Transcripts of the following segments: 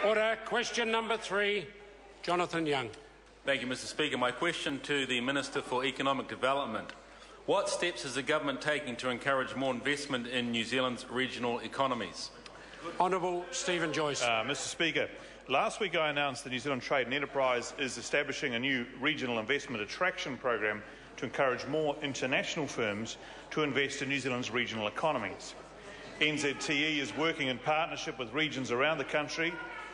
Order. Question number 3, Jonathan Young. Thank you, Mr Speaker. My question to the Minister for Economic Development. What steps is the government taking to encourage more investment in New Zealand's regional economies? Honourable Stephen Joyce. Mr Speaker, last week I announced the New Zealand Trade and Enterprise is establishing a new regional investment attraction program to encourage more international firms to invest in New Zealand's regional economies. NZTE is working in partnership with regions around the country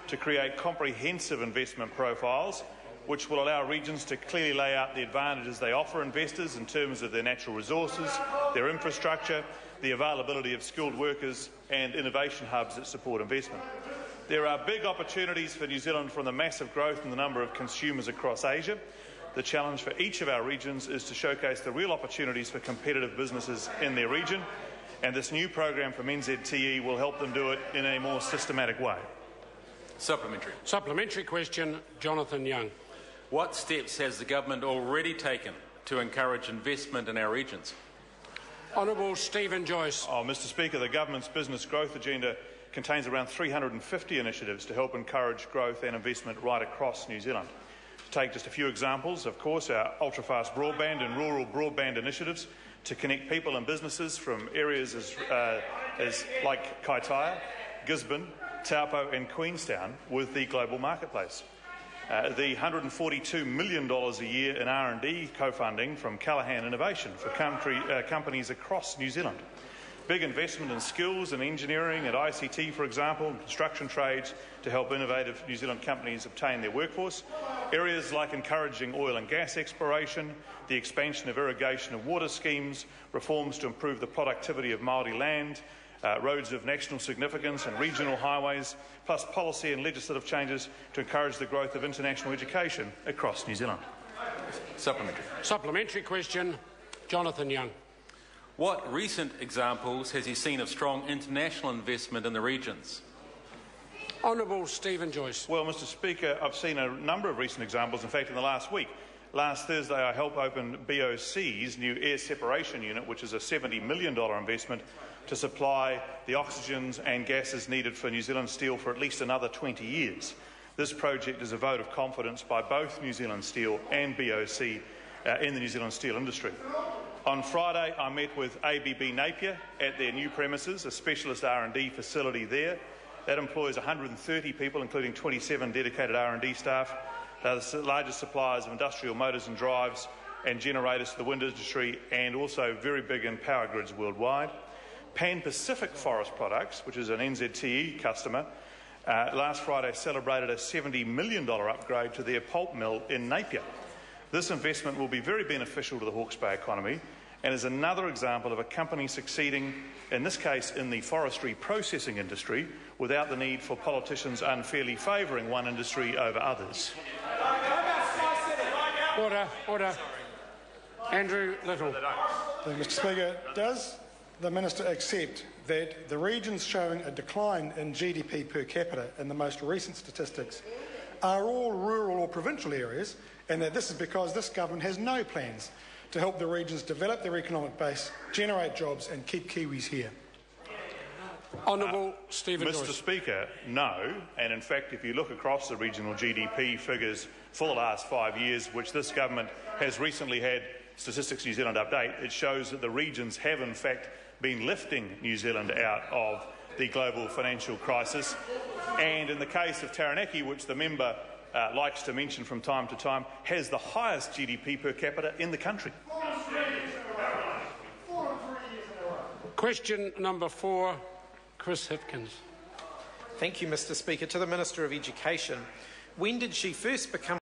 to create comprehensive investment profiles which will allow regions to clearly lay out the advantages they offer investors in terms of their natural resources, their infrastructure, the availability of skilled workers and innovation hubs that support investment. There are big opportunities for New Zealand from the massive growth in the number of consumers across Asia. The challenge for each of our regions is to showcase the real opportunities for competitive businesses in their region, and this new program from NZTE will help them do it in a more systematic way. Supplementary. Supplementary question, Jonathan Young. What steps has the government already taken to encourage investment in our regions? Honourable Stephen Joyce. Mr Speaker, the government's business growth agenda contains around 350 initiatives to help encourage growth and investment right across New Zealand. To take just a few examples, of course, our ultra-fast broadband and rural broadband initiatives to connect people and businesses from areas like Kaitaia, Gisborne, Taupo and Queenstown with the global marketplace. The $142 million a year in R&D co-funding from Callaghan Innovation for companies across New Zealand. Big investment in skills and engineering at ICT, for example, and construction trades to help innovative New Zealand companies obtain their workforce. Areas like encouraging oil and gas exploration, the expansion of irrigation and water schemes, reforms to improve the productivity of Māori land, roads of national significance and regional highways, plus policy and legislative changes to encourage the growth of international education across New Zealand. Supplementary. Supplementary question, Jonathan Young. What recent examples has he seen of strong international investment in the regions? Honourable Stephen Joyce. Well, Mr Speaker, I've seen a number of recent examples. In fact, in the last week, last Thursday I helped open BOC's new air separation unit, which is a $70 million investment to supply the oxygens and gases needed for New Zealand Steel for at least another 20 years. This project is a vote of confidence by both New Zealand Steel and BOC in the New Zealand steel industry. On Friday, I met with ABB Napier at their new premises, a specialist R&D facility there. That employs 130 people, including 27 dedicated R&D staff. They're the largest suppliers of industrial motors and drives and generators to the wind industry, and also very big in power grids worldwide. Pan Pacific Forest Products, which is an NZTE customer, last Friday celebrated a $70 million upgrade to their pulp mill in Napier. This investment will be very beneficial to the Hawke's Bay economy and is another example of a company succeeding, in this case in the forestry processing industry, without the need for politicians unfairly favouring one industry over others. Order. Andrew Little. Mr Speaker, does the Minister accept that the regions showing a decline in GDP per capita in the most recent statistics are all rural or provincial areas, and that this is because this government has no plans to help the regions develop their economic base, generate jobs and keep Kiwis here? Honourable Stephen Joyce. Mr Speaker, no, and in fact if you look across the regional GDP figures for the last 5 years, which this government has recently had Statistics New Zealand update, it shows that the regions have in fact been lifting New Zealand out of the global financial crisis. And in the case of Taranaki, which the member likes to mention from time to time, has the highest GDP per capita in the country. Question number 4, Chris Hipkins. Thank you, Mr Speaker. To the Minister of Education. When did she first become